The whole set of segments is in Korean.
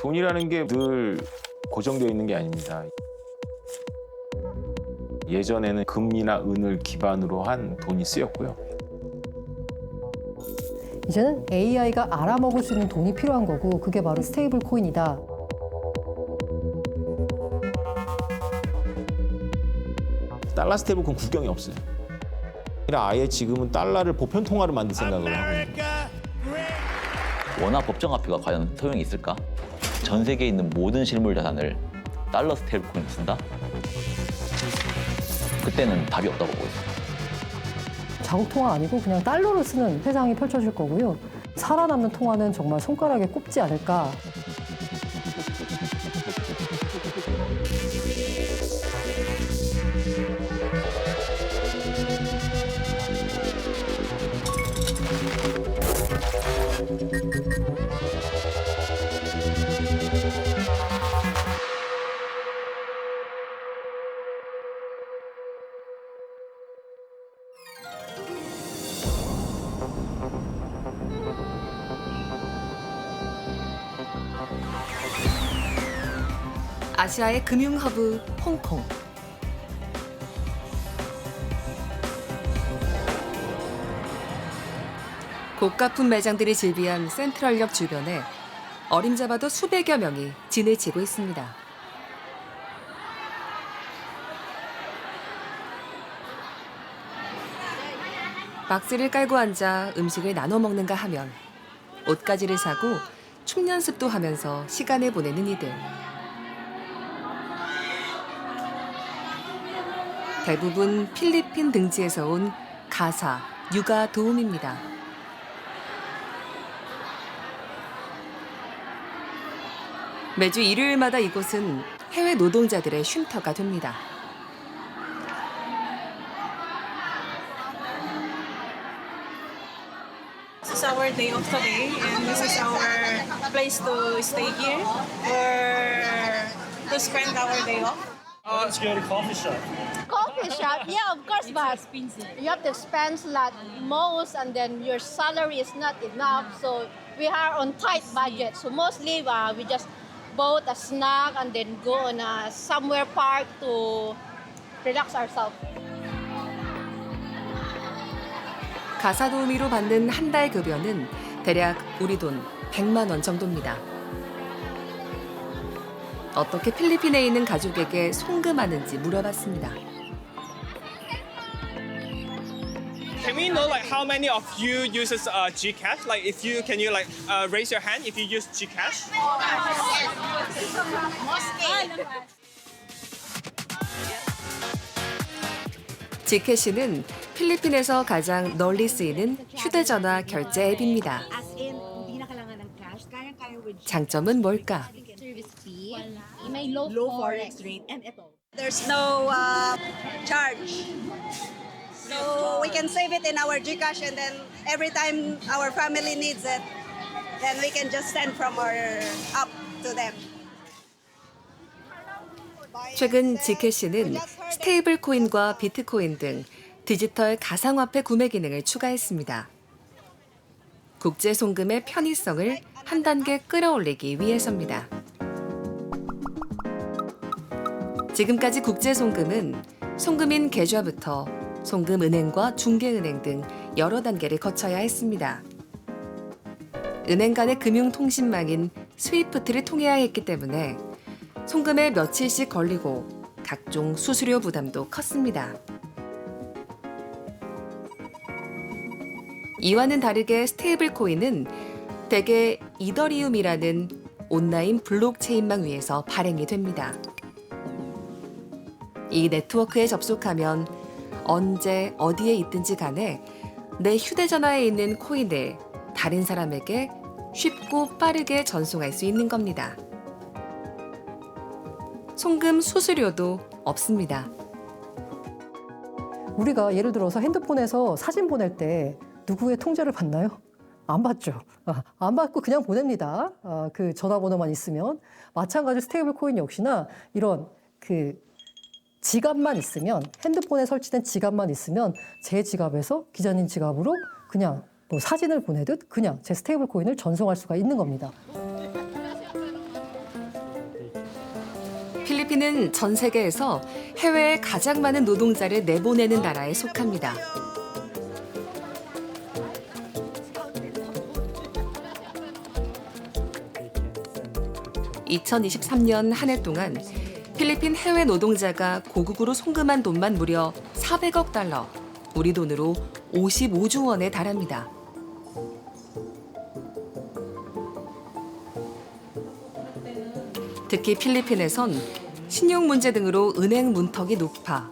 돈이라는 게 늘 고정되어 있는 게 아닙니다. 예전에는 금이나 은을 기반으로 한 돈이 쓰였고요. 이제는 AI가 알아먹을 수 있는 돈이 필요한 거고 그게 바로 스테이블 코인이다. 달러 스테이블코인 국경이 없어요. 아예 지금은 달러를 보편 통화로 만들 생각을 하고 있는 거예요. 원화 법정화폐가 과연 소용이 있을까? 전 세계에 있는 모든 실물 자산을 달러 스테이블코인을 쓴다? 그때는 답이 없다고 보고 있어요. 자국 통화 아니고 그냥 달러를 쓰는 세상이 펼쳐질 거고요. 살아남는 통화는 정말 손가락에 꼽지 않을까. 아시아의 금융허브 홍콩. 고가품 매장들이 즐비한 센트럴역 주변에 어림잡아도 수백여 명이 진을 치고 있습니다. 박스를 깔고 앉아 음식을 나눠 먹는가 하면 옷가지를 사고 춤 연습도 하면서 시간을 보내는 이들. 대부분 필리핀 등지에서 온 가사, 육아 도우미입니다. 매주 일요일마다 이곳은 해외 노동자들의 쉼터가 됩니다. This is our day off today, and this is our place to stay here or to spend our day off. Let's go to coffee shop. Coffee shop, yeah, of course, but you have to spend like most, and then your salary is not enough. So we are on tight budget. So mostly we just bought a snack and then go on a somewhere park to relax ourselves. 가사 도우미로 받는 한 달 급여는 대략 우리 돈 100만 원 정도입니다. 어떻게 필리핀에 있는 가족에게 송금하는지 물어봤습니다. Can we know like how many of you uses Gcash? Like if you can you like raise your hand if you use Gcash? 지캐시는 필리핀에서 가장 널리 쓰이는 휴대전화 결제 앱입니다. As in, hindi na kailangan ng cash. Kaya with 장점은 뭘까? Service fee, may low forex rate and ito. There's no charge. So we can save it in our GCash, and then every time our family needs it, then we can just send from our app to them. 최근 지캐시는 스테이블 코인과 비트코인 등 디지털 가상화폐 구매 기능을 추가했습니다. 국제 송금의 편의성을 한 단계 끌어올리기 위해서입니다. 지금까지 국제 송금은 송금인 계좌부터 송금은행과 중개은행 등 여러 단계를 거쳐야 했습니다. 은행 간의 금융통신망인 스위프트를 통해야 했기 때문에 송금에 며칠씩 걸리고 각종 수수료 부담도 컸습니다. 이와는 다르게 스테이블 코인은 대개 이더리움이라는 온라인 블록체인망 위에서 발행이 됩니다. 이 네트워크에 접속하면 언제 어디에 있든지 간에 내 휴대전화에 있는 코인을 다른 사람에게 쉽고 빠르게 전송할 수 있는 겁니다. 송금 수수료도 없습니다. 우리가 예를 들어서 핸드폰에서 사진 보낼 때 누구의 통제를 받나요? 안 받죠. 안 받고 그냥 보냅니다. 그 전화번호만 있으면. 마찬가지로 스테이블 코인 역시나 이런 그 지갑만 있으면, 핸드폰에 설치된 지갑만 있으면 제 지갑에서 기자님 지갑으로 그냥 뭐 사진을 보내듯 그냥 제 스테이블 코인을 전송할 수가 있는 겁니다. 필리핀은 전 세계에서 해외에 가장 많은 노동자를 내보내는 나라에 속합니다. (2023년) 한 해 동안 필리핀 해외 노동자가 고국으로 송금한 돈만 무려 400억 달러, 우리 돈으로 55조 원에 달합니다. 특히 필리핀에선 신용 문제 등으로 은행 문턱이 높아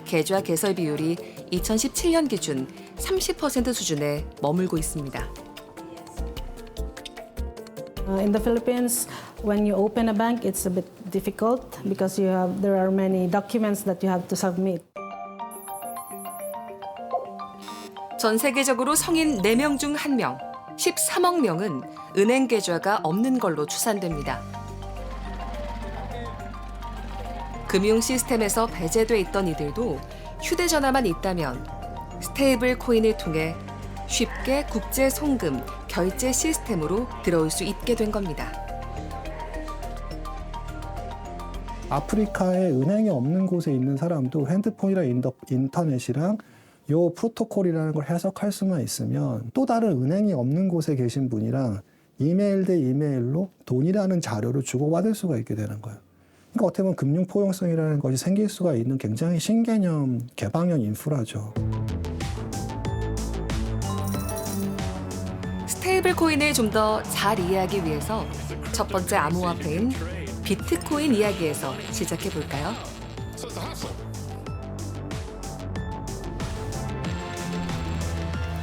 계좌 개설 비율이 2017년 기준 30% 수준에 머물고 있습니다. In the Philippines, when you open a bank, it's a bit difficult because there are many documents that you have to submit. 전 세계적으로 성인 4명 중 1명, 13억 명은 은행 계좌가 없는 걸로 추산됩니다. 금융 시스템에서 배제돼 있던 이들도 휴대전화만 있다면 스테이블 코인을 통해 쉽게 국제 송금, 결제 시스템으로 들어올 수 있게 된 겁니다. 아프리카에 은행이 없는 곳에 있는 사람도 핸드폰이랑 인터넷이랑 요 프로토콜이라는 걸 해석할 수만 있으면 또 다른 은행이 없는 곳에 계신 분이랑 이메일 대 이메일로 돈이라는 자료를 주고받을 수가 있게 되는 거예요. 그러니까 어떻게 보면 금융 포용성이라는 것이 생길 수가 있는 굉장히 신개념 개방형 인프라죠. 스테이블 코인을 좀 더 잘 이해하기 위해서 첫 번째 암호화폐인 비트코인 이야기에서 시작해 볼까요?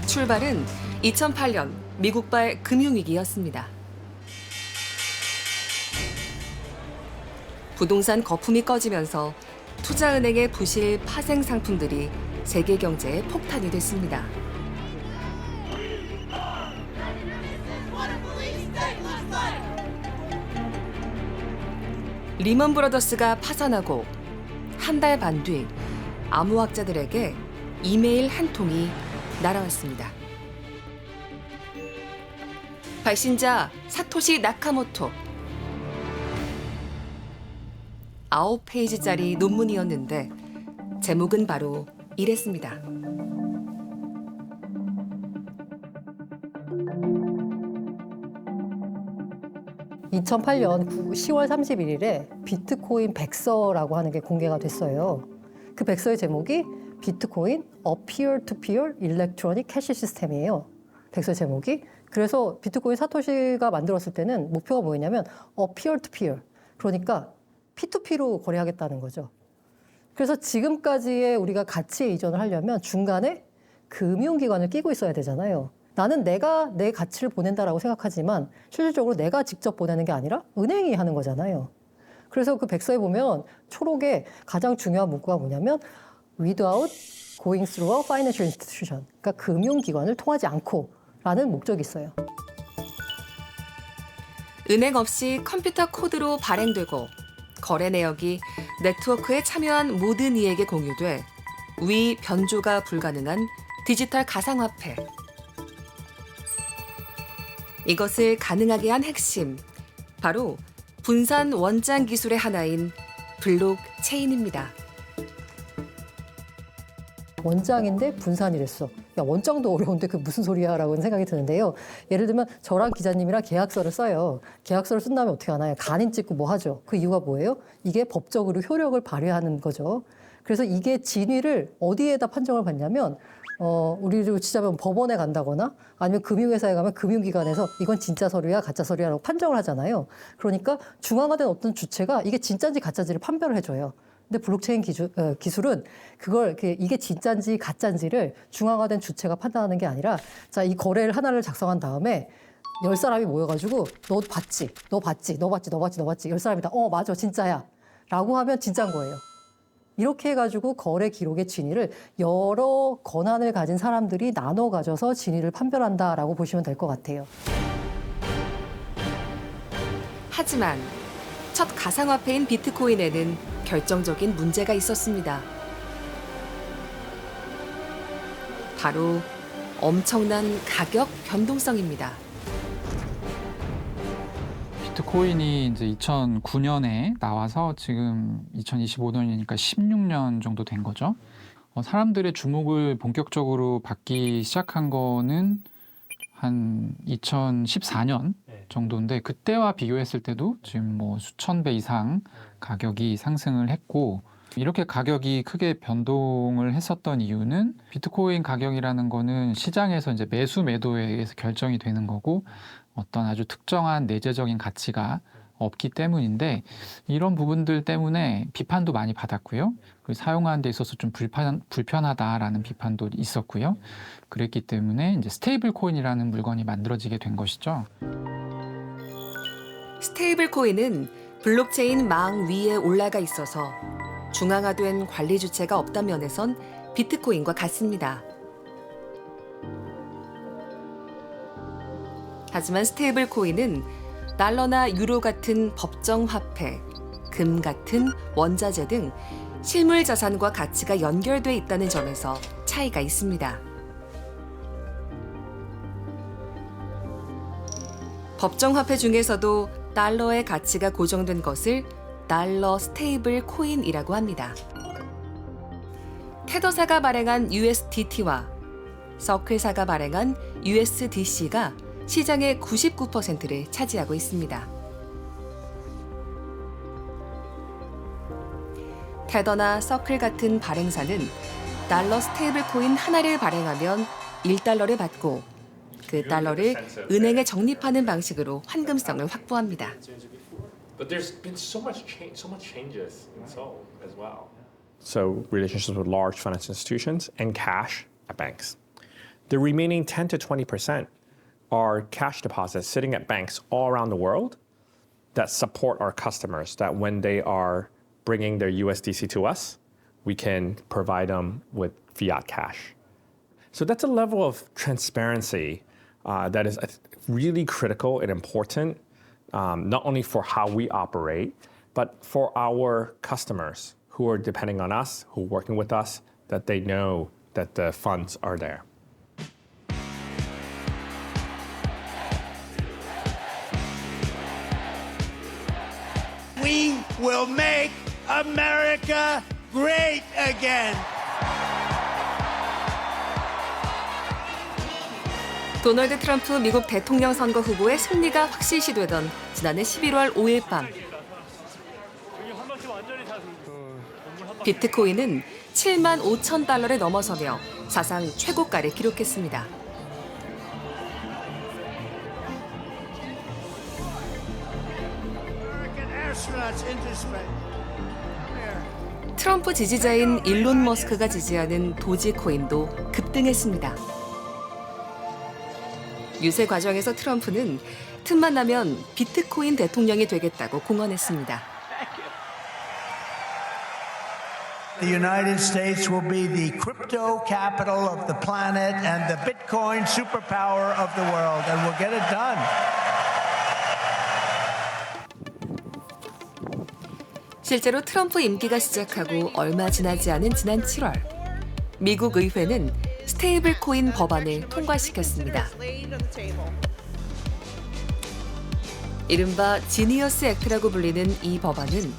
출발은 2008년 미국발 금융위기였습니다. 부동산 거품이 꺼지면서 투자은행의 부실 파생 상품들이 세계 경제에 폭탄이 됐습니다. 리먼 브러더스가 파산하고 한 달 반 뒤 암호학자들에게 이메일 한 통이 날아왔습니다. 발신자 사토시 나카모토. 9페이지짜리 논문이었는데 제목은 바로 이랬습니다. (2008년 10월 31일에) 비트코인 백서라고 하는 게 공개가 됐어요. 그 백서의 제목이 비트코인 A Peer-to-Peer Electronic Cash System이에요. 백서 제목이. 그래서 비트코인 사토시가 만들었을 때는 목표가 뭐였냐면 A Peer-to-Peer, 그러니까 P2P로 거래하겠다는 거죠. 그래서 지금까지의 우리가 가치의 이전을 하려면 중간에 금융기관을 끼고 있어야 되잖아요. 나는 내가 내 가치를 보낸다라고 생각하지만 실질적으로 내가 직접 보내는 게 아니라 은행이 하는 거잖아요. 그래서 그 백서에 보면 초록에 가장 중요한 문구가 뭐냐면 without going through a financial institution, 그러니까 금융기관을 통하지 않고라는 목적이 있어요. 은행 없이 컴퓨터 코드로 발행되고 거래 내역이 네트워크에 참여한 모든 이에게 공유돼 위 변조가 불가능한 디지털 가상화폐. 이것을 가능하게 한 핵심, 바로 분산 원장 기술의 하나인 블록체인입니다. 원장인데 분산이랬어. 야, 원장도 어려운데 그게 무슨 소리야? 라고 생각이 드는데요. 예를 들면 저랑 기자님이랑 계약서를 써요. 계약서를 쓴 다음에 어떻게 하나요? 간인 찍고 뭐 하죠? 그 이유가 뭐예요? 이게 법적으로 효력을 발휘하는 거죠. 그래서 이게 진위를 어디에다 판정을 받냐면 우리로 치자면 법원에 간다거나 아니면 금융회사에 가면 금융기관에서 이건 진짜 서류야 가짜 서류야라고 판정을 하잖아요. 그러니까 중앙화된 어떤 주체가 이게 진짜인지 가짜인지를 판별을 해줘요. 근데 블록체인 기술은 그걸 이게 진짜인지 가짜인지를 중앙화된 주체가 판단하는 게 아니라 자, 이 거래를 하나를 작성한 다음에 10사람이 모여가지고 너 봤지? 너 봤지? 너 봤지? 너 봤지? 너 봤지? 10사람이 다 맞아 진짜야 라고 하면 진짜인 거예요. 이렇게 해가지고 거래 기록의 진위를 여러 권한을 가진 사람들이 나눠 가져서 진위를 판별한다라고 보시면 될 것 같아요. 하지만 첫 가상화폐인 비트코인에는 결정적인 문제가 있었습니다. 바로 엄청난 가격 변동성입니다. 비트코인이 이제 2009년에 나와서 지금 2025년이니까 16년 정도 된 거죠. 사람들의 주목을 본격적으로 받기 시작한 거는 한 2014년 정도인데 그때와 비교했을 때도 지금 뭐 수천 배 이상 가격이 상승을 했고 이렇게 가격이 크게 변동을 했었던 이유는 비트코인 가격이라는 거는 시장에서 이제 매수 매도에 의해서 결정이 되는 거고 어떤 아주 특정한 내재적인 가치가 없기 때문인데 이런 부분들 때문에 비판도 많이 받았고요. 그리고 사용하는 데 있어서 좀 불편하다라는 비판도 있었고요. 그랬기 때문에 이제 스테이블 코인이라는 물건이 만들어지게 된 것이죠. 스테이블 코인은 블록체인 망 위에 올라가 있어서 중앙화된 관리 주체가 없다는 면에선 비트코인과 같습니다. 하지만 스테이블 코인은 달러나 유로 같은 법정 화폐, 금 같은 원자재 등 실물 자산과 가치가 연결돼 있다는 점에서 차이가 있습니다. 법정 화폐 중에서도 달러의 가치가 고정된 것을 달러 스테이블 코인이라고 합니다. 테더사가 발행한 USDT와 서클사가 발행한 USDC가 시장의 99%를 차지하고 있습니다. 테더나 서클 같은 발행사는 달러 스테이블 코인 하나를 발행하면 1달러를 받고 그 달러를 은행에 적립하는 방식으로 환금성을 확보합니다. But there's been so much changes in Seoul as well. So relationships with large financial institutions and cash at banks. The remaining 10 to 20% are cash deposits sitting at banks all around the world that support our customers, that when they are bringing their USDC to us, we can provide them with fiat cash. So that's a level of transparency that is really critical and important, not only for how we operate, but for our customers who are depending on us, who are working with us, that they know that the funds are there. We will make America great again. 도널드 트럼프 미국 대통령 선거 후보의 승리가 확실시되던 지난해 11월 5일 밤 비트코인은 7만 5천 달러를 넘어서며 사상 최고가를 기록했습니다. 트럼프 지지자인 일론 머스크가 지지하는 도지코인도 급등했습니다. 유세 과정에서 트럼프는 틈만 나면 비트코인 대통령이 되겠다고 공언했습니다. The United States will be the crypto capital of the planet and the Bitcoin superpower of the world, and we'll get it done. 실제로 트럼프 임기가 시작하고 얼마 지나지 않은 지난 7월, 미국 의회는 스테이블 코인 법안을 통과시켰습니다. 이른바 지니어스 액트라고 불리는 이 법안은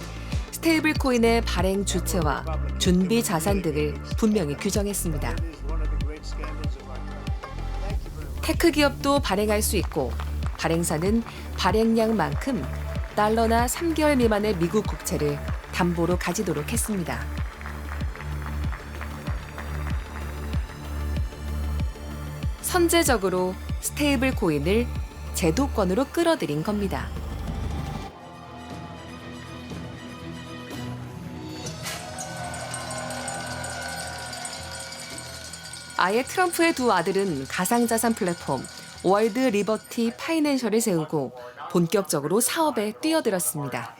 스테이블 코인의 발행 주체와 준비 자산 등을 분명히 규정했습니다. 테크 기업도 발행할 수 있고 발행사는 발행량만큼 달러나 3개월 미만의 미국 국채를 담보로 가지도록 했습니다. 선제적으로 스테이블 코인을 제도권으로 끌어들인 겁니다. 아예 트럼프의 두 아들은 가상자산 플랫폼 월드 리버티 파이낸셜을 세우고 본격적으로 사업에 뛰어들었습니다.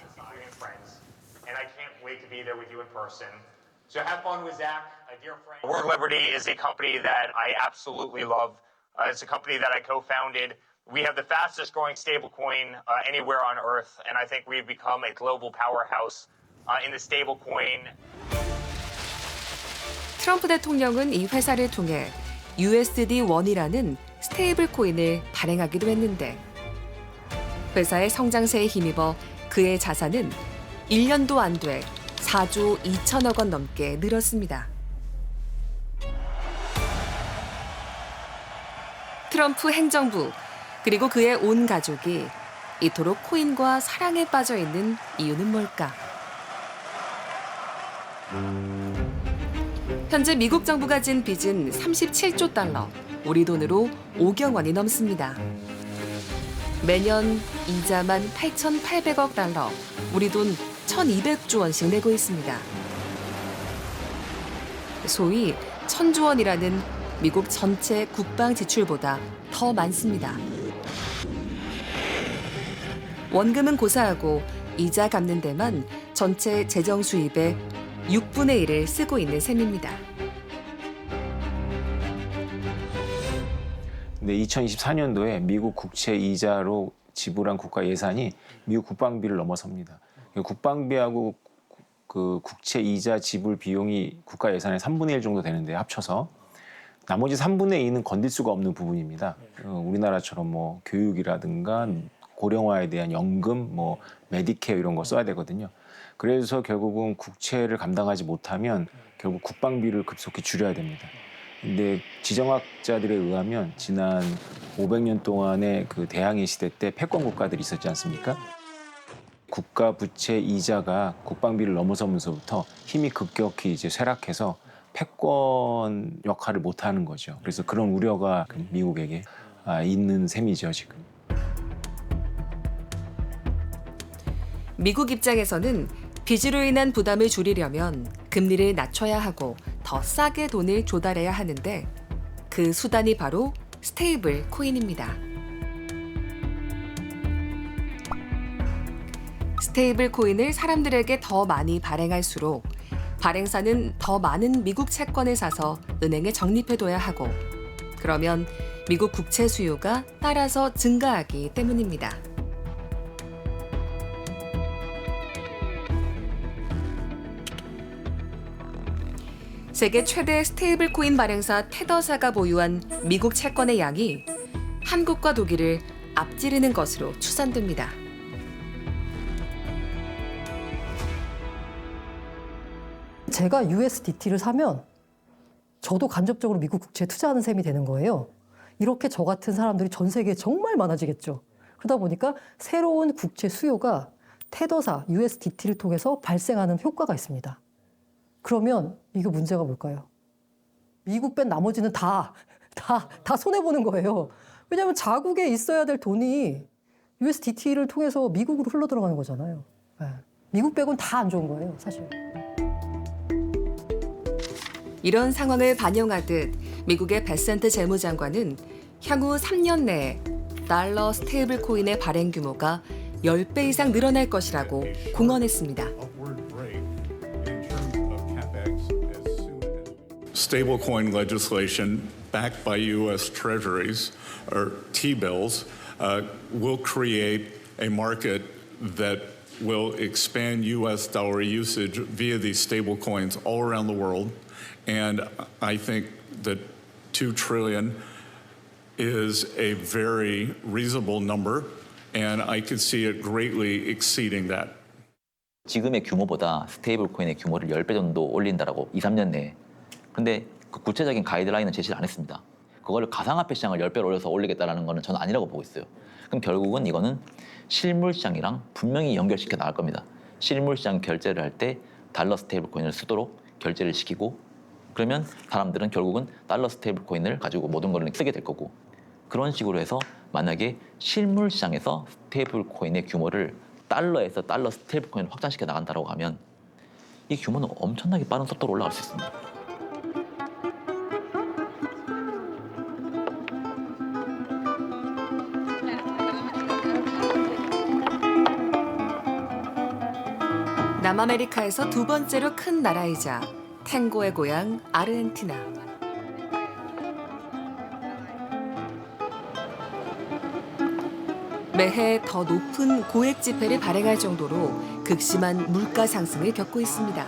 World Liberty is a company that I absolutely love. It's a company that I co-founded. We have the fastest growing stablecoin anywhere on earth, and I think we've become a global powerhouse in the stablecoin. 트럼프 대통령은 이 회사를 통해 USD1이라는 스테이블 코인을 발행하기도 했는데 회사의 성장세에 힘입어 그의 자산은 1년도 안 돼 4조 2천억 원 넘게 늘었습니다. 트럼프 행정부 그리고 그의 온 가족이 이토록 코인과 사랑에 빠져 있는 이유는 뭘까? 현재 미국 정부가 진 빚은 37조 달러, 우리 돈으로 5억 원이 넘습니다. 매년 이자만 8,800억 달러, 우리 돈 1,200조 원씩 내고 있습니다. 소위 1,000조 원이라는 미국 전체 국방 지출보다 더 많습니다. 원금은 고사하고 이자 갚는 데만 전체 재정 수입의 6분의 1을 쓰고 있는 셈입니다. 근데 2024년도에 미국 국채 이자로 지불한 국가 예산이 미국 국방비를 넘어섭니다. 국방비하고 그 국채 이자 지불 비용이 국가 예산의 3분의 1 정도 되는데 합쳐서 나머지 3분의 2는 건들 수가 없는 부분입니다. 우리나라처럼 뭐 교육이라든가 고령화에 대한 연금, 뭐 메디케어 이런 거 써야 되거든요. 그래서 결국은 국채를 감당하지 못하면 결국 국방비를 급속히 줄여야 됩니다. 근데 지정학자들에 의하면 지난 500년 동안의 그 대항해 시대 때 패권 국가들이 있었지 않습니까? 국가 부채 이자가 국방비를 넘어서면서부터 힘이 급격히 이제 쇠락해서 패권 역할을 못 하는 거죠. 그래서 그런 우려가 미국에게 있는 셈이죠, 지금. 미국 입장에서는 빚으로 인한 부담을 줄이려면 금리를 낮춰야 하고 더 싸게 돈을 조달해야 하는데 그 수단이 바로 스테이블 코인입니다. 스테이블 코인을 사람들에게 더 많이 발행할수록 발행사는 더 많은 미국 채권을 사서 은행에 적립해둬야 하고 그러면 미국 국채 수요가 따라서 증가하기 때문입니다. 세계 최대 스테이블 코인 발행사 테더사가 보유한 미국 채권의 양이 한국과 독일을 앞지르는 것으로 추산됩니다. 제가 USDT를 사면 저도 간접적으로 미국 국채에 투자하는 셈이 되는 거예요. 이렇게 저 같은 사람들이 전 세계에 정말 많아지겠죠. 그러다 보니까 새로운 국채 수요가 테더사, USDT를 통해서 발생하는 효과가 있습니다. 그러면 이게 문제가 뭘까요? 미국 뺀 나머지는 다 손해보는 거예요. 왜냐하면 자국에 있어야 될 돈이 USDT를 통해서 미국으로 흘러들어가는 거잖아요. 네. 미국 빼고는 다 안 좋은 거예요, 사실. 이런 상황을 반영하듯 미국의 베센트 재무장관은 향후 3년 내에 달러 스테이블 코인의 발행 규모가 10배 이상 늘어날 것이라고 공언했습니다. Stablecoin legislation backed by U.S. Treasuries or T-bills will create a market that will expand U.S. dollar usage via these stablecoins all around the world. And I think that $2 trillion is a very reasonable number, and I could see it greatly exceeding that. 지금의 규모보다 스테이블 코인의 규모를 10배 정도 올린다라고 2, 3년 내에. 근데 그 구체적인 가이드라인은 제시를 안 했습니다. 그걸 가상화폐 시장을 10배로 올려서 올리겠다라는 거는 저는 아니라고 보고 있어요. 그럼 결국은 이거는 실물 시장이랑 분명히 연결시켜 나갈 겁니다. 실물 시장 결제를 할 때 달러 스테이블 코인을 쓰도록 결제를 시키고 그러면 사람들은 결국은 달러 스테이블 코인을 가지고 모든 걸 쓰게 될 거고 그런 식으로 해서 만약에 실물 시장에서 스테이블 코인의 규모를 달러에서 달러 스테이블 코인을 확장시켜 나간다고 하면 이 규모는 엄청나게 빠른 속도로 올라갈 수 있습니다. 남아메리카에서 두 번째로 큰 나라이자 탱고의 고향 아르헨티나. 매해 더 높은 고액 지폐를 발행할 정도로 극심한 물가 상승을 겪고 있습니다.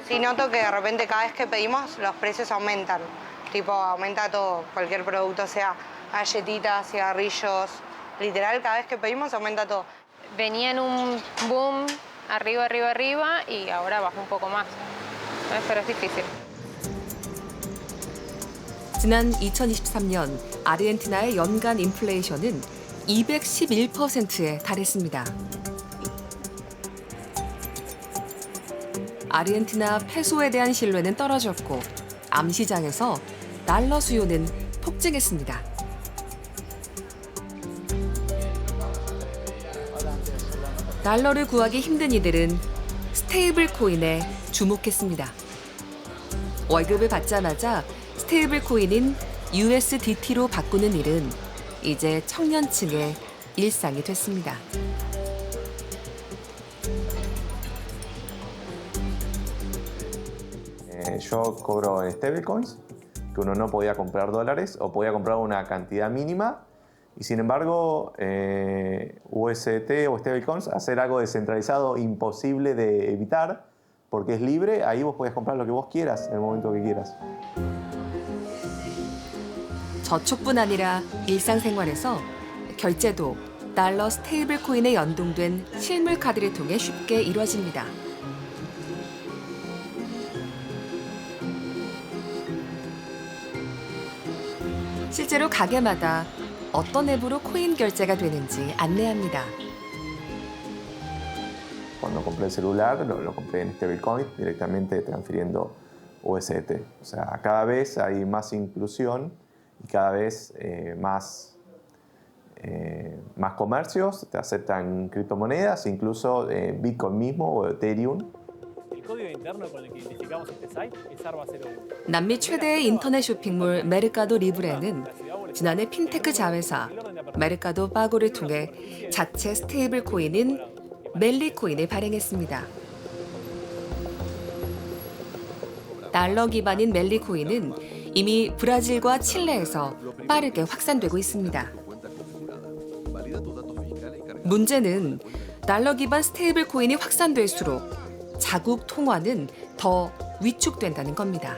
Sí noto que de repente cada vez que pedimos los precios aumentan. tipo aumenta todo, cualquier producto, sea galletitas, cigarrillos, literal cada vez que pedimos aumenta todo. Venía en un boom arriba y ahora bajó un poco más. Pero es difícil. 지난 2023년 아르헨티나의 연간 인플레이션은 211%에 달했습니다. 아르헨티나 페소에 대한 신뢰는 떨어졌고 암시장에서 달러 수요는 폭증했습니다. 달러를 구하기 힘든 이들은 스테이블 코인에 주목했습니다. 월급을 받자마자 스테이블 코인인 USDT로 바꾸는 일은 이제 청년층의 일상이 됐습니다. Yo cobro en stablecoins, que uno no podía comprar dólares o podía comprar una cantidad mínima. Y sin embargo, USDT o stablecoins, hacer algo descentralizado imposible de evitar, porque es libre, ahí vos podés comprar lo que vos quieras en el momento que quieras. 저축뿐 아니라 일상생활에서 결제도 달러 스테이블 코인에 연동된 실물 카드를 통해 쉽게 이루어집니다. 실제로 가게마다 어떤 앱으로 코인 결제가 되는지 안내합니다. Cuando compré el celular, lo compré en stablecoin, directamente transfiriendo USDT. O sea, cada vez hay más inclusión y cada vez más comercios te aceptan criptomonedas, incluso Bitcoin mismo o Ethereum. 남미 최대의 인터넷 쇼핑몰 메르카도 리브레는 지난해 핀테크 자회사 메르카도 파고를 통해 자체 스테이블 코인인 멜리 코인을 발행했습니다. 달러 기반인 멜리 코인은 이미 브라질과 칠레에서 빠르게 확산되고 있습니다. 문제는 달러 기반 스테이블 코인이 확산될수록 자국 통화는 더 위축된다는 겁니다.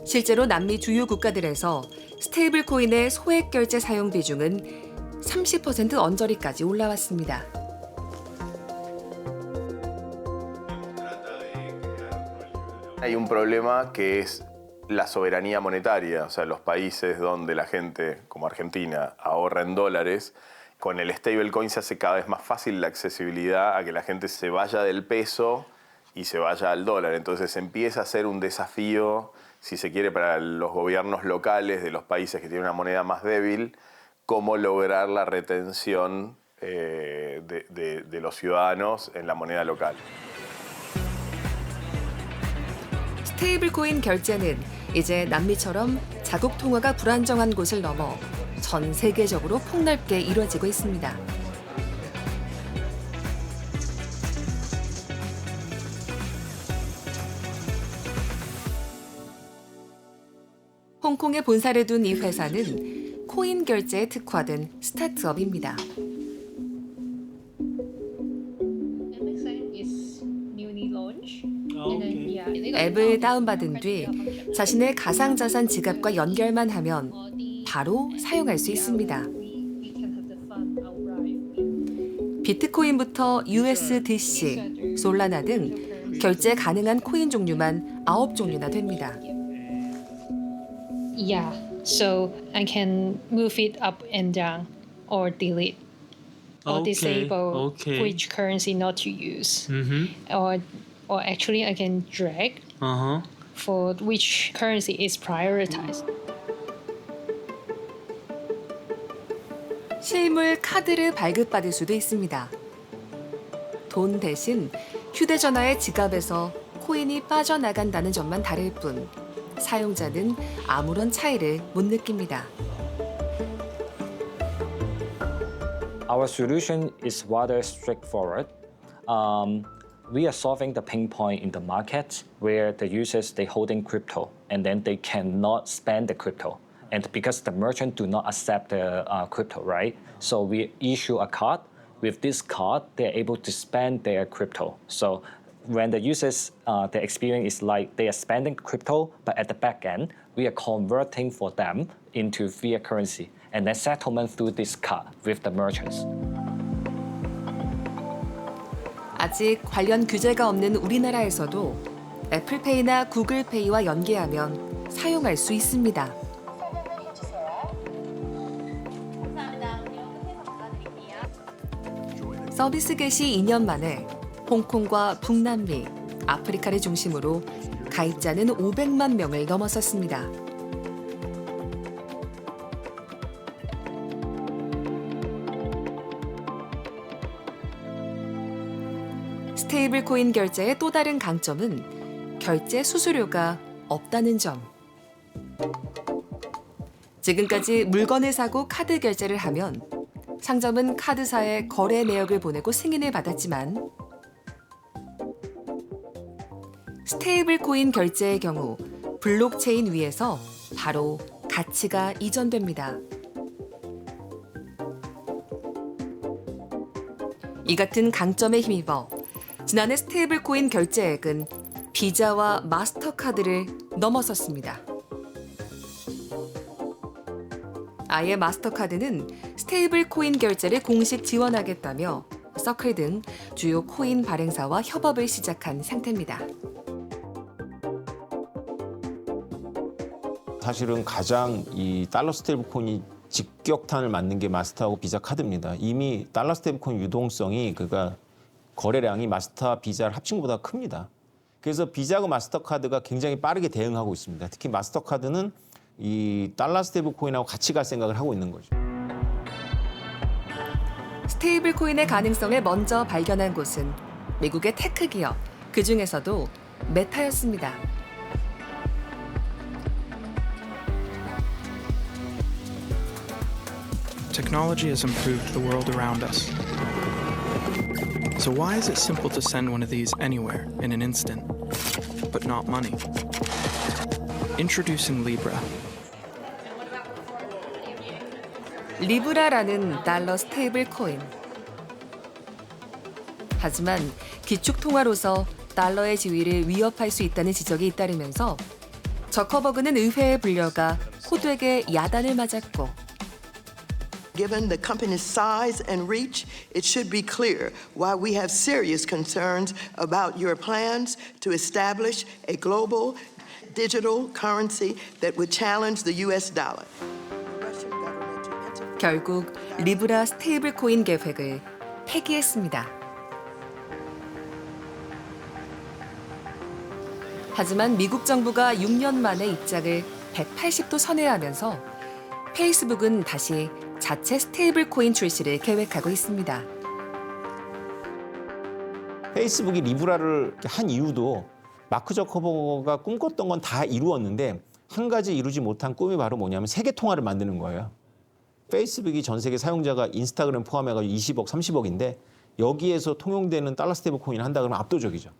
실제로 남미 주요 국가들에서 스테이블 코인의 소액 결제 사용 비중은 30% 언저리까지 올라왔습니다. Hay un problema que es la soberanía monetaria, o sea, los países donde la gente, como Argentina, ahorra en dólares, con el stablecoin se hace cada vez más fácil la accesibilidad a que la gente se vaya del peso y se vaya al dólar. Entonces empieza a ser un desafío, si se quiere, para los gobiernos locales de los países que tienen una moneda más débil, cómo lograr la retención de los ciudadanos en la moneda local. 스테이블 코인 결제는 이제 남미처럼 자국 통화가 불안정한 곳을 넘어 전 세계적으로 폭넓게 이루어지고 있습니다. 홍콩에 본사를 둔 이 회사는 코인 결제에 특화된 스타트업입니다. 앱을 다운받은 뒤 자신의 가상자산 지갑과 연결만 하면 바로 사용할 수 있습니다. 비트코인부터 USDC, 솔라나 등 결제 가능한 코인 종류만 9종류나 됩니다. Yeah, so I can move it up and down or delete or disable which currency not to use. Or actually I can drag for which currency is prioritized. 실물 카드를 발급받을 수도 있습니다. 돈 대신 휴대전화의 지갑에서 코인이 빠져나간다는 점만 다를 뿐 사용자는 아무런 차이를 못 느낍니다. Our solution is rather straightforward. We are solving the pain point in the market where the users, they holding crypto and then they cannot spend the crypto. And because the merchant do not accept the crypto, right? So we issue a card. With this card, they're able to spend their crypto. So when the users, the experience is like they are spending crypto, but at the back end, we are converting for them into fiat currency and then settlement through this card with the merchants. 아직 관련 규제가 없는 우리나라에서도 애플페이나 구글페이와 연계하면 사용할 수 있습니다. 서비스 개시 2년 만에 홍콩과 북남미, 아프리카를 중심으로 가입자는 500만 명을 넘어섰습니다. 스테이블 코인 결제의 또 다른 강점은 결제 수수료가 없다는 점. 지금까지 물건을 사고 카드 결제를 하면 상점은 카드사에 거래 내역을 보내고 승인을 받았지만 스테이블 코인 결제의 경우 블록체인 위에서 바로 가치가 이전됩니다. 이 같은 강점에 힘입어 지난해 스테이블 코인 결제액은 비자와 마스터카드를 넘어섰습니다. 아예 마스터카드는 스테이블 코인 결제를 공식 지원하겠다며 서클 등 주요 코인 발행사와 협업을 시작한 상태입니다. 사실은 가장 이 달러 스테이블 코인이 직격탄을 맞는 게 마스터하고 비자 카드입니다. 이미 달러 스테이블 코인 유동성이 그러니까 거래량이 마스터 비자를 합친 것보다 큽니다. 그래서 비자하고 마스터카드가 굉장히 빠르게 대응하고 있습니다. 특히 마스터카드는 이 달러 스테이블 코인하고 같이 갈 생각을 하고 있는 거죠. 스테이블 코인의 가능성을 먼저 발견한 곳은 미국의 테크 기업, 그 중에서도 메타였습니다. Technology has improved the world around us. So why is it simple to send one of these anywhere in an instant, but not money? Introducing Libra. 리브라라는 달러 스테이블 코인. 하지만 기축 통화로서 달러의 지위를 위협할 수 있다는 지적이 잇따르면서 저커버그는 의회에 불려가 호되게 야단을 맞았고 Given the company's size and reach, it should be clear why we have serious concerns about your plans to establish a global digital currency that would challenge the US dollar. 결국 리브라 스테이블 코인 계획을 폐기했습니다. 하지만 미국 정부가 6년 만에 입장을 180도 선회하면서 페이스북은 다시 자체 스테이블 코인 출시를 계획하고 있습니다. 페이스북이 리브라를 한 이유도 마크 저커버그가 꿈꿨던 건 다 이루었는데 한 가지 이루지 못한 꿈이 바로 뭐냐면 세계 통화를 만드는 거예요. 페이스북이 전 세계 사용자가 인스타그램 포함해가지고 20억, 30억인데 여기에서 통용되는 달러 스테이블 코인을 한다 그러면 압도적이죠.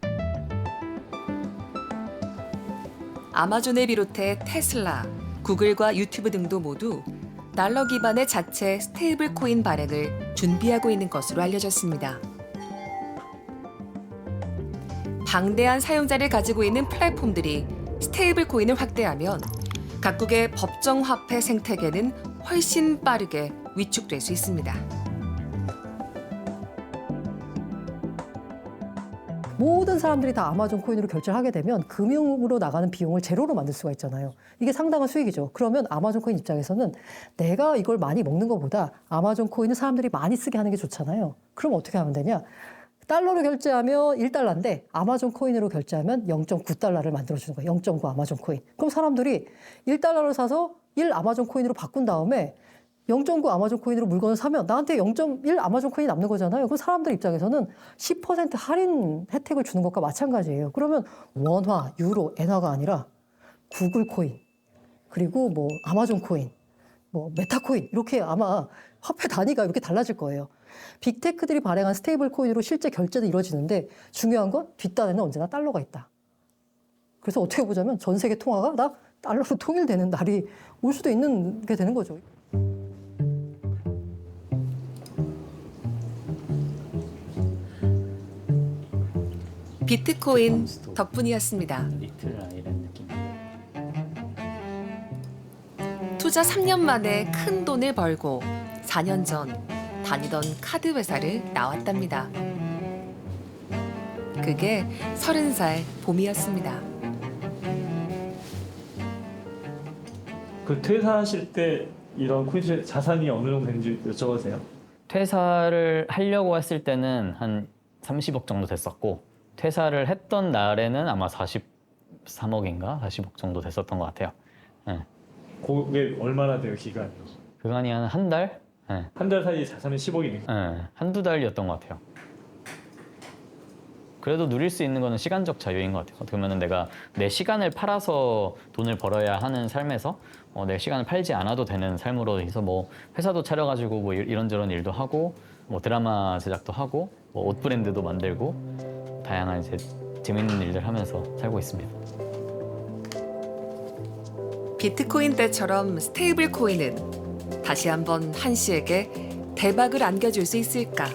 아마존을 비롯해 테슬라, 구글과 유튜브 등도 모두 달러 기반의 자체 스테이블 코인 발행을 준비하고 있는 것으로 알려졌습니다. 방대한 사용자를 가지고 있는 플랫폼들이 스테이블 코인을 확대하면 각국의 법정 화폐 생태계는 훨씬 빠르게 위축될 수 있습니다. 모든 사람들이 다 아마존 코인으로 결제를 하게 되면 금융으로 나가는 비용을 제로로 만들 수가 있잖아요. 이게 상당한 수익이죠. 그러면 아마존 코인 입장에서는 내가 이걸 많이 먹는 것보다 아마존 코인을 사람들이 많이 쓰게 하는 게 좋잖아요. 그럼 어떻게 하면 되냐? 달러로 결제하면 1달러인데 아마존 코인으로 결제하면 0.9달러를 만들어주는 거예요. 0.9 아마존 코인. 그럼 사람들이 1달러를 사서 1 아마존 코인으로 바꾼 다음에 0.9 아마존 코인으로 물건을 사면 나한테 0.1 아마존 코인이 남는 거잖아요. 그럼 사람들 입장에서는 10% 할인 혜택을 주는 것과 마찬가지예요. 그러면 원화, 유로, 엔화가 아니라 구글 코인, 그리고 뭐 아마존 코인, 뭐 메타 코인 이렇게 아마 화폐 단위가 이렇게 달라질 거예요. 빅테크들이 발행한 스테이블 코인으로 실제 결제도 이루어지는데 중요한 건 뒷단에는 언제나 달러가 있다. 그래서 어떻게 보자면 전 세계 통화가 다 달러로 통일되는 날이 올 수도 있는 게 되는 거죠. 비트코인 덕분이었습니다. 투자 3년 만에 큰 돈을 벌고 4년 전 다니던 카드 회사를 나왔답니다. 그게 30살 봄이었습니다. 그 퇴사하실 때 이런 코인 자산이 어느 정도 되는지 여쭤봐도 돼요? 퇴사를 하려고 했을 때는 한 30억 정도 됐었고 퇴사를 했던 날에는 아마 43억인가 40억 정도 됐었던 것 같아요. 네. 그게 얼마나 돼요, 기간이? 그간이 한 달? 네. 한 달 사이에 자산이 10억이네요. 네. 한두 달이었던 것 같아요. 그래도 누릴 수 있는 거는 시간적 자유인 것 같아요. 어떻게 보면 내가 내 시간을 팔아서 돈을 벌어야 하는 삶에서 내 시간을 팔지 않아도 되는 삶으로 해서 뭐 회사도 차려가지고 뭐 이런저런 일도 하고 뭐 드라마 제작도 하고 뭐 옷 브랜드도 만들고 다양한 이제 재밌는 일들 하면서 살고 있습니다. 비트코인 때처럼 스테이블 코인은 다시 한번 한 씨에게 대박을 안겨줄 수 있을까?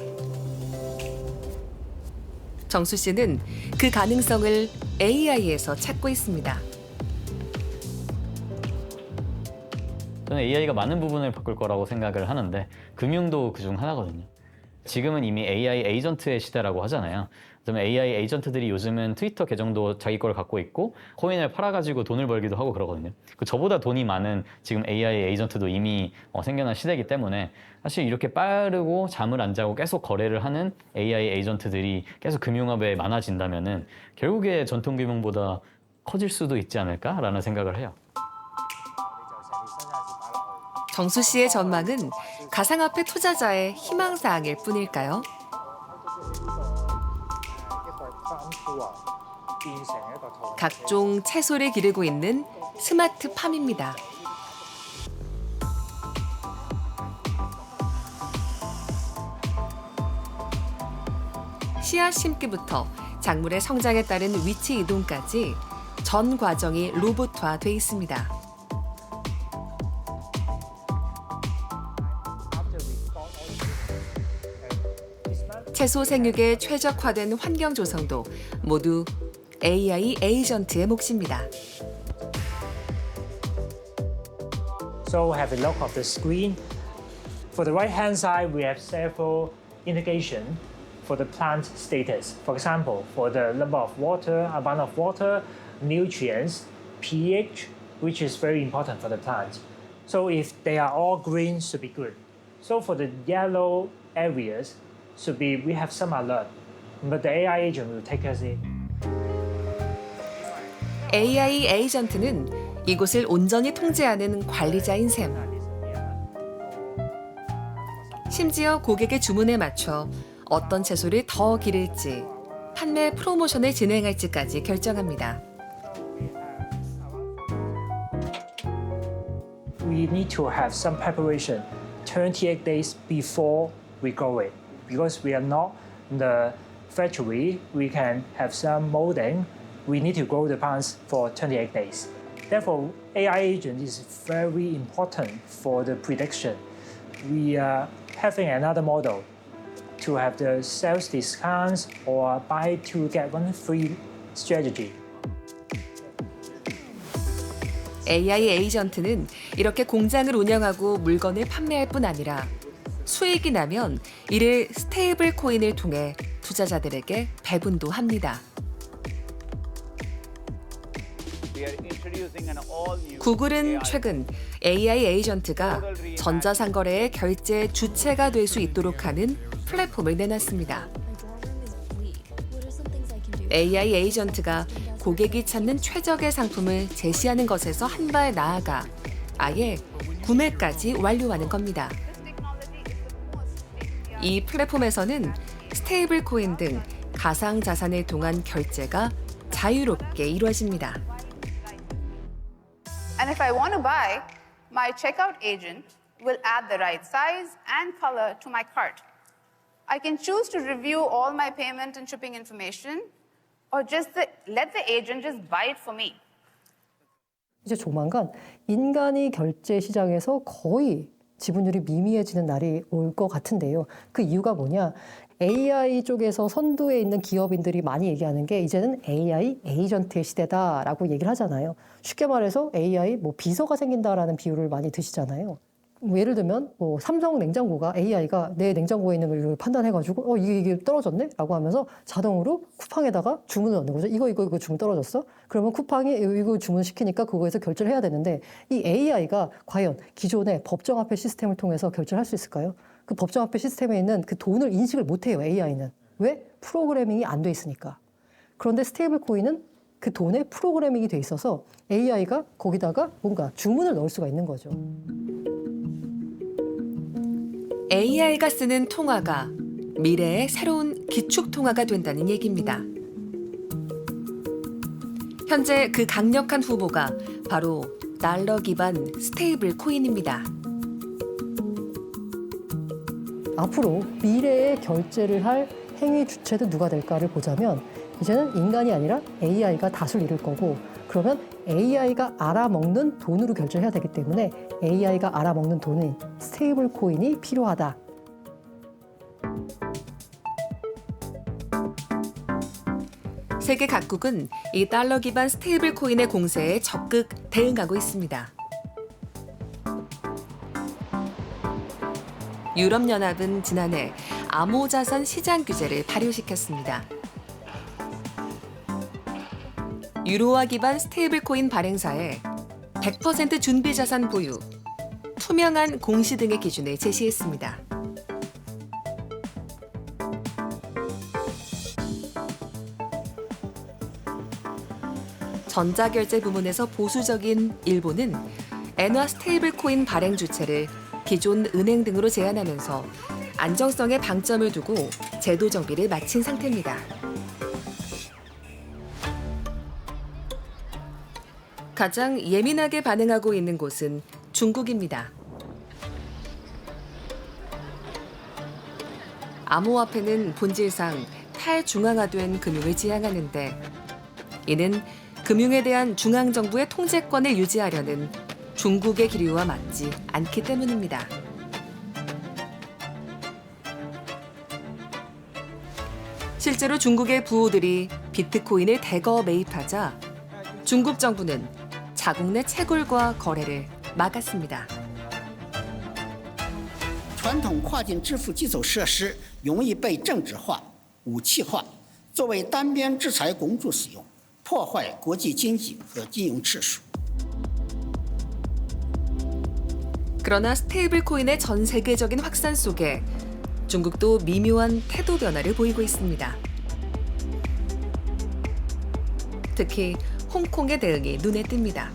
정수 씨는 그 가능성을 AI에서 찾고 있습니다. 저는 AI가 많은 부분을 바꿀 거라고 생각을 하는데 금융도 그중 하나거든요. 지금은 이미 AI 에이전트의 시대라고 하잖아요. 그러면 AI 에이전트들이 요즘은 트위터 계정도 자기 걸 갖고 있고 코인을 팔아가지고 돈을 벌기도 하고 그러거든요. 저보다 돈이 많은 지금 AI 에이전트도 이미 생겨난 시대이기 때문에 사실 이렇게 빠르고 잠을 안 자고 계속 거래를 하는 AI 에이전트들이 계속 금융업에 많아진다면은 결국에 전통 금융보다 커질 수도 있지 않을까라는 생각을 해요. 정수 씨의 전망은 가상화폐 투자자의 희망사항일 뿐일까요? 각종 채소를 기르고 있는 스마트팜입니다. 씨앗 심기부터 작물의 성장에 따른 위치 이동까지 전 과정이 로봇화돼 있습니다. 채소 생육에 최적화된 환경 조성도 모두 AI 에이전트의 몫입니다. So have a look of the screen. For the right-hand side, we have several indications for the plant status. For example, for the number of water, amount of water, nutrients, pH, which is very important for the plant. So if they are all green, should be good. So for the yellow areas, should be we have some alert, but the AI agent will take us in. AI 에이전트는 이곳을 온전히 통제하는 관리자인 셈. 심지어 고객의 주문에 맞춰 어떤 채소를 더 기를지, 판매 프로모션을 진행할지까지 결정합니다. We need to have some preparation 28 days before we grow it. Because we are not in the factory, we can have some molding. We need to grow the plants for 28 days. Therefore, AI agent is very important for the prediction. We are having another model to have the sales discounts or buy two get one free strategy. AI 에이전트는 이렇게 공장을 운영하고 물건을 판매할 뿐 아니라 수익이 나면 이를 스테이블 코인을 통해 투자자들에게 배분도 합니다. 구글은 최근 AI 에이전트가 전자상거래의 결제 주체가 될 수 있도록 하는 플랫폼을 내놨습니다. AI 에이전트가 고객이 찾는 최적의 상품을 제시하는 것에서 한 발 나아가 아예 구매까지 완료하는 겁니다. 이 플랫폼에서는 스테이블 코인 등 가상 자산을 통한 결제가 자유롭게 이루어집니다. And if I want to buy, my checkout agent will add the right size and color to my cart. I can choose to review all my payment and shipping information, or just let the agent just buy it for me. 이제 조만간 인간이 결제 시장에서 거의 지분율이 미미해지는 날이 올 것 같은데요. 그 이유가 뭐냐? AI 쪽에서 선두에 있는 기업인들이 많이 얘기하는 게 이제는 AI 에이전트의 시대다라고 얘기를 하잖아요. 쉽게 말해서 AI 뭐 비서가 생긴다라는 비유를 많이 드시잖아요. 뭐 예를 들면 뭐 삼성 냉장고가 AI가 내 냉장고에 있는 걸 판단해가지고 이게 떨어졌네? 라고 하면서 자동으로 쿠팡에다가 주문을 넣는 거죠. 이거 주문 떨어졌어? 그러면 쿠팡이 이거 주문시키니까 그거에서 결제를 해야 되는데 이 AI가 과연 기존의 법정화폐 시스템을 통해서 결제를 할 수 있을까요? 그 법정화폐 시스템에 있는 그 돈을 인식을 못해요, AI는. 왜? 프로그래밍이 안 돼 있으니까. 그런데 스테이블 코인은 그 돈에 프로그래밍이 돼 있어서 AI가 거기다가 뭔가 주문을 넣을 수가 있는 거죠. AI가 쓰는 통화가 미래의 새로운 기축 통화가 된다는 얘기입니다. 현재 그 강력한 후보가 바로 달러 기반 스테이블 코인입니다. 앞으로 미래의 결제를 할 행위 주체는 누가 될까를 보자면 이제는 인간이 아니라 AI가 다수를 이룰 거고 그러면 AI가 알아먹는 돈으로 결제를 해야 되기 때문에 AI가 알아먹는 돈인 스테이블 코인이 필요하다. 세계 각국은 이 달러 기반 스테이블 코인의 공세에 적극 대응하고 있습니다. 유럽연합은 지난해 암호자산 시장 규제를 발효시켰습니다. 유로화 기반 스테이블 코인 발행사에 100% 준비자산 보유, 투명한 공시 등의 기준을 제시했습니다. 전자결제 부문에서 보수적인 일본은 엔화 스테이블 코인 발행 주체를 기존 은행 등으로 제한하면서 안정성에 방점을 두고 제도 정비를 마친 상태입니다. 가장 예민하게 반응하고 있는 곳은 중국입니다. 암호화폐는 본질상 탈중앙화된 금융을 지향하는데 이는 금융에 대한 중앙정부의 통제권을 유지하려는 중국의 기류와 맞지 않기 때문입니다. 실제로 중국의 부호들이 비트코인을 대거 매입하자 중국 정부는 자국 내 채굴과 거래를 막았습니다. 传统跨境支付基础设施容易被政治化、武器化，作为单边制裁工具使用，破坏国际经济和金融秩序。 그러나 스테이블 코인의 전 세계적인 확산 속에 중국도 미묘한 태도 변화를 보이고 있습니다. 특히 홍콩의 대응이 눈에 띕니다.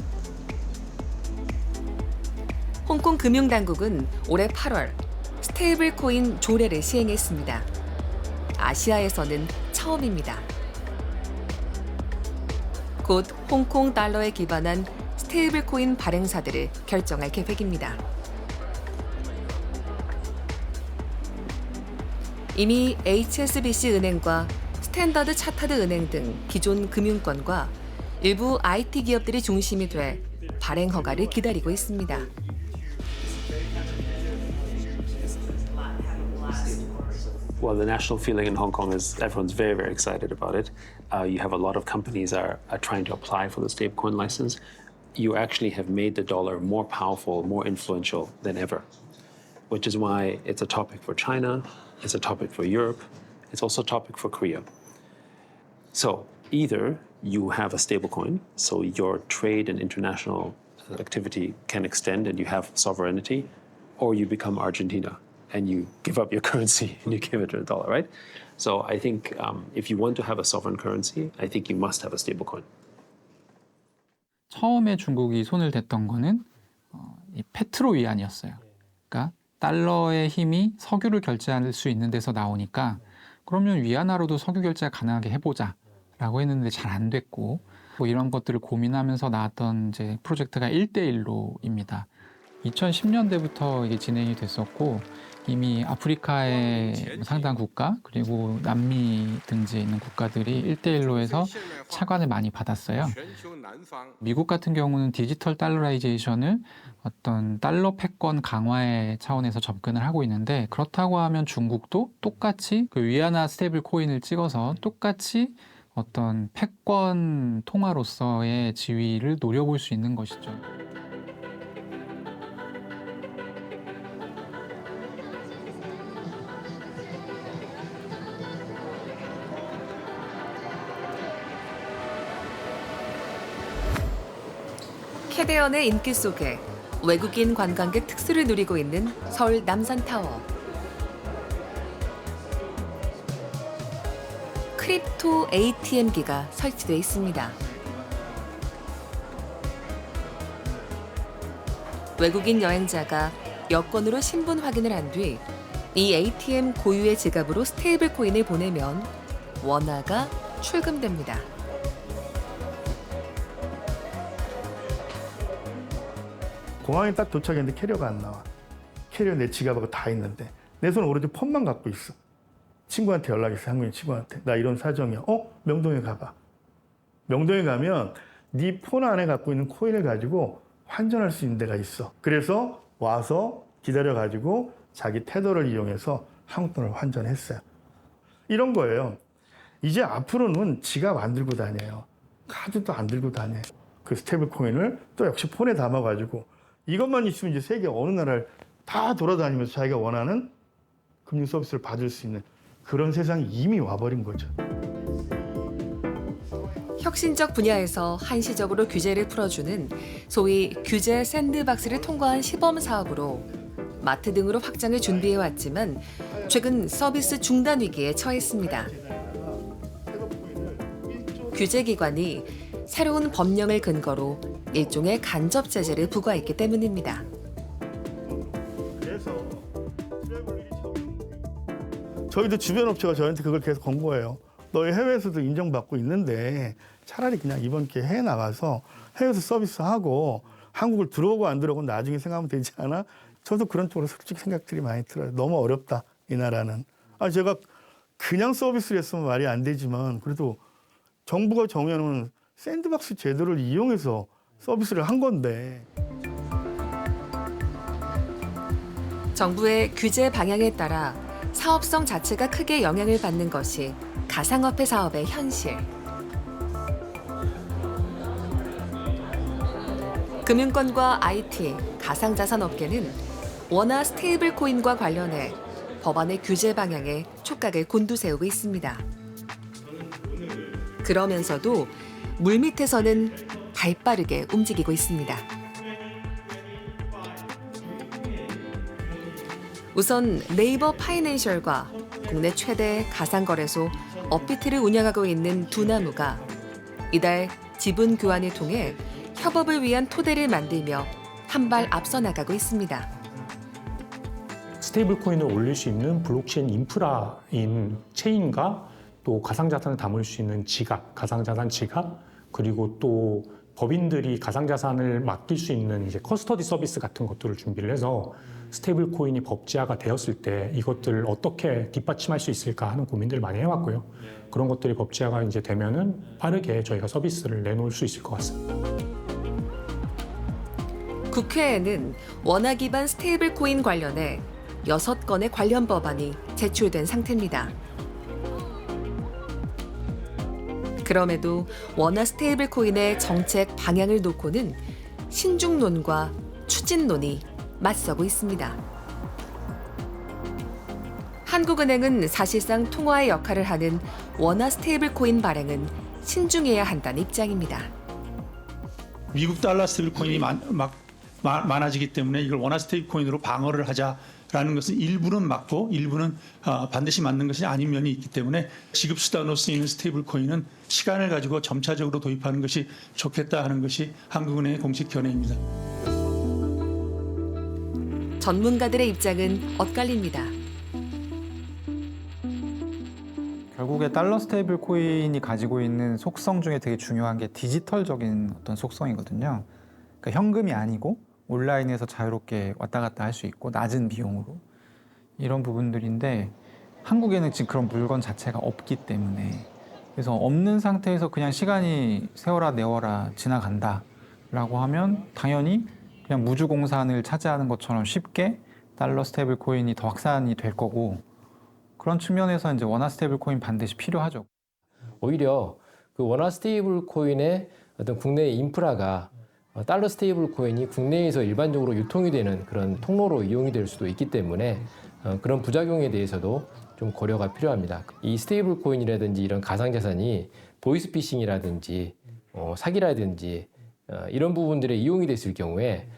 홍콩 금융당국은 올해 8월 스테이블 코인 조례를 시행했습니다. 아시아에서는 처음입니다. 곧 홍콩 달러에 기반한 스테이블 코인 발행사들을 결정할 계획입니다. 이미 HSBC 은행과 스탠더드 차타드 은행 등 기존 금융권과 일부 IT 기업들이 중심이 돼 발행 허가를 기다리고 있습니다. Well, the national feeling in Hong Kong is everyone's very, very excited about it. You have a lot of companies are trying to apply for the stablecoin license. You actually have made the dollar more powerful, more influential than ever, which is why it's a topic for China, it's a topic for Europe, it's also a topic for Korea. So either you have a stablecoin, so your trade and international activity can extend and you have sovereignty, or you become Argentina and you give up your currency and you give it to a dollar, right? So I think if you want to have a sovereign currency, I think you must have a stablecoin. 처음에 중국이 손을 댔던 거는 이 페트로 위안이었어요. 그러니까 달러의 힘이 석유를 결제할 수 있는 데서 나오니까 그러면 위안화로도 석유 결제가 가능하게 해보자라고 했는데 잘 안 됐고 뭐 이런 것들을 고민하면서 나왔던 이제 프로젝트가 1대1로입니다. 2010년대부터 이게 진행이 됐었고 이미 아프리카의 상당 국가 그리고 남미 등지에 있는 국가들이 1대1로 해서 차관을 많이 받았어요. 미국 같은 경우는 디지털 달러라이제이션을 어떤 달러 패권 강화의 차원에서 접근을 하고 있는데, 그렇다고 하면 중국도 똑같이 그 위안화 스테이블 코인을 찍어서 똑같이 어떤 패권 통화로서의 지위를 노려볼 수 있는 것이죠. 캐대언의 인기 속에 외국인 관광객 특수를 누리고 있는 서울 남산타워. 크립토 ATM기가 설치되어 있습니다. 외국인 여행자가 여권으로 신분 확인을 한 뒤 이 ATM 고유의 지갑으로 스테이블 코인을 보내면 원화가 출금됩니다. 공항에 딱 도착했는데 캐리어가 안 나와. 캐리어 내 지갑하고 다 있는데 내 손 오로지 폰만 갖고 있어. 친구한테 연락했어. 한국인 친구한테. 나 이런 사정이야. 명동에 가봐. 명동에 가면 네 폰 안에 갖고 있는 코인을 가지고 환전할 수 있는 데가 있어. 그래서 와서 기다려가지고 자기 테더를 이용해서 한국 돈을 환전했어요. 이런 거예요. 이제 앞으로는 지갑 안 들고 다녀요. 카드도 안 들고 다녀요. 그 스테이블 코인을 또 역시 폰에 담아가지고 이것만 있으면 이제 세계 어느 나라를 다 돌아다니면서 자기가 원하는 금융 서비스를 받을 수 있는 그런 세상이 이미 와버린 거죠. 혁신적 분야에서 한시적으로 규제를 풀어주는 소위 규제 샌드박스를 통과한 시범 사업으로 마트 등으로 확장을 준비해왔지만 최근 서비스 중단 위기에 처했습니다. 규제기관이 새로운 법령을 근거로 일종의 간접 제재를 부과했기 때문입니다. 저희도 주변 업체가 저한테 그걸 계속 건 거예요. 너희 해외에서도 인정받고 있는데 차라리 그냥 이번 기회에 해외 나가서 해외에서 서비스하고 한국을 들어오고 안 들어오고 나중에 생각하면 되지 않아? 저도 그런 쪽으로 솔직히 생각들이 많이 들어요. 너무 어렵다, 이 나라는. 제가 그냥 서비스를 했으면 말이 안 되지만 그래도 정부가 정해놓은 샌드박스 제도를 이용해서 서비스를 한 건데. 정부의 규제 방향에 따라 사업성 자체가 크게 영향을 받는 것이 가상화폐 사업의 현실. 금융권과 IT, 가상자산 업계는 원화 스테이블 코인과 관련해 법안의 규제 방향에 촉각을 곤두세우고 있습니다. 그러면서도 물밑에서는 발빠르게 움직이고 있습니다. 우선 네이버 파이낸셜과 국내 최대 가상거래소 업비트를 운영하고 있는 두나무가 이달 지분 교환을 통해 협업을 위한 토대를 만들며 한 발 앞서 나가고 있습니다. 스테이블 코인을 올릴 수 있는 블록체인 인프라인 체인과 또 가상자산을 담을 수 있는 지갑, 가상자산 지갑, 그리고 또 법인들이 가상자산을 맡길 수 있는 이제 커스터디 서비스 같은 것들을 준비를 해서 스테이블 코인이 법제화가 되었을 때 이것들을 어떻게 뒷받침할 수 있을까 하는 고민들을 많이 해왔고요. 그런 것들이 법제화가 이제 되면은 빠르게 저희가 서비스를 내놓을 수 있을 것 같습니다. 국회에는 원화 기반 스테이블 코인 관련해 6건의 관련 법안이 제출된 상태입니다. 그럼에도 원화 스테이블 코인의 정책 방향을 놓고는 신중론과 추진론이 맞서고 있습니다. 한국은행은 사실상 통화의 역할을 하는 원화 스테이블 코인 발행은 신중해야 한다는 입장입니다. 미국 달러 스테이블 코인이 많아지기 때문에 이걸 원화 스테이블 코인으로 방어를 하자라는 것은 일부는 맞고 일부는 반드시 맞는 것이 아닌 면이 있기 때문에 지급 수단으로 쓰이는 스테이블 코인은 시간을 가지고 점차적으로 도입하는 것이 좋겠다 하는 것이 한국은행의 공식 견해입니다. 전문가들의 입장은 엇갈립니다. 결국에 달러 스테이블 코인이 가지고 있는 속성 중에 되게 중요한 게 디지털적인 어떤 속성이거든요. 그러니까 현금이 아니고 온라인에서 자유롭게 왔다 갔다 할 수 있고 낮은 비용으로. 이런 부분들인데 한국에는 지금 그런 물건 자체가 없기 때문에 그래서 없는 상태에서 그냥 시간이 세월아 내월아 지나간다라고 하면 당연히 그냥 무주공산을 차지하는 것처럼 쉽게 달러 스테이블 코인이 더 확산이 될 거고 그런 측면에서 이제 원화 스테이블 코인 반드시 필요하죠. 오히려 그 원화 스테이블 코인의 어떤 국내 인프라가 달러 스테이블 코인이 국내에서 일반적으로 유통이 되는 그런 통로로 이용이 될 수도 있기 때문에 그런 부작용에 대해서도 좀 고려가 필요합니다. 이 스테이블 코인이라든지 이런 가상자산이 보이스피싱이라든지 사기라든지 이런 부분들에 이용이 됐을 경우에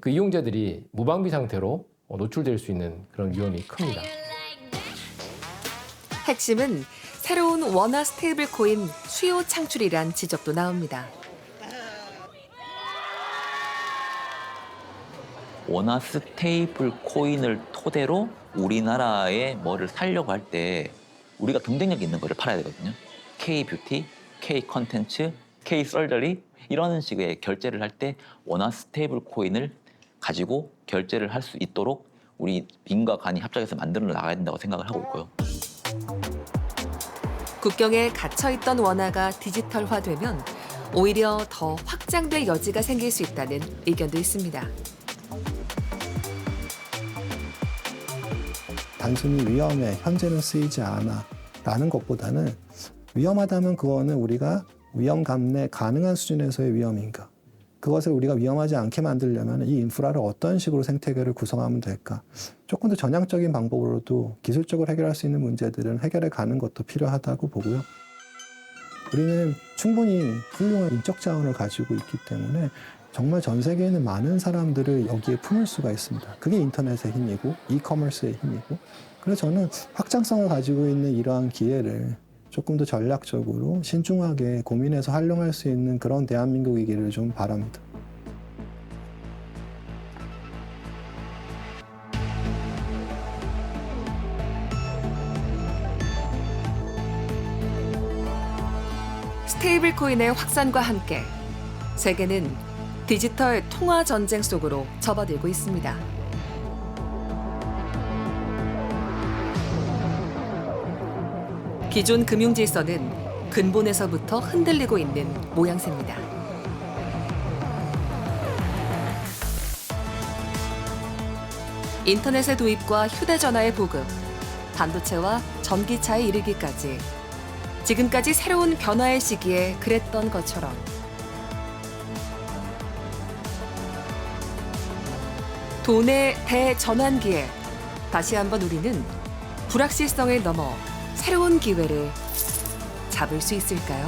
그 이용자들이 무방비 상태로 노출될 수 있는 그런 위험이 큽니다. 핵심은 새로운 원화 스테이블 코인 수요 창출이란 지적도 나옵니다. 원화 스테이블 코인을 토대로 우리나라에 뭐를 살려고 할 때 우리가 경쟁력 있는 거를 팔아야 되거든요. K-뷰티, K-컨텐츠, K-설저리 이런 식의 결제를 할 때 원화 스테이블 코인을 가지고 결제를 할 수 있도록 우리 민과 간이 합작해서 만들어 나가야 된다고 생각을 하고 있고요. 국경에 갇혀있던 원화가 디지털화되면 오히려 더 확장될 여지가 생길 수 있다는 의견도 있습니다. 단순히 위험해, 현재는 쓰이지 않아 라는 것보다는 위험하다면 그거는 우리가 위험 감내 가능한 수준에서의 위험인가, 그것을 우리가 위험하지 않게 만들려면 이 인프라를 어떤 식으로 생태계를 구성하면 될까, 조금 더 전향적인 방법으로도 기술적으로 해결할 수 있는 문제들은 해결해 가는 것도 필요하다고 보고요. 우리는 충분히 훌륭한 인적 자원을 가지고 있기 때문에 정말 전 세계에 있는 많은 사람들을 여기에 품을 수가 있습니다. 그게 인터넷의 힘이고 이커머스의 힘이고, 그래서 저는 확장성을 가지고 있는 이러한 기회를 조금 더 전략적으로 신중하게 고민해서 활용할 수 있는 그런 대한민국이기를 좀 바랍니다. 스테이블 코인의 확산과 함께 세계는 디지털 통화 전쟁 속으로 접어들고 있습니다. 기존 금융 질서는 근본에서부터 흔들리고 있는 모양새입니다. 인터넷의 도입과 휴대전화의 보급, 반도체와 전기차에 이르기까지 지금까지 새로운 변화의 시기에 그랬던 것처럼 돈의 대전환기에 다시 한번 우리는 불확실성을 넘어 새로운 기회를 잡을 수 있을까요?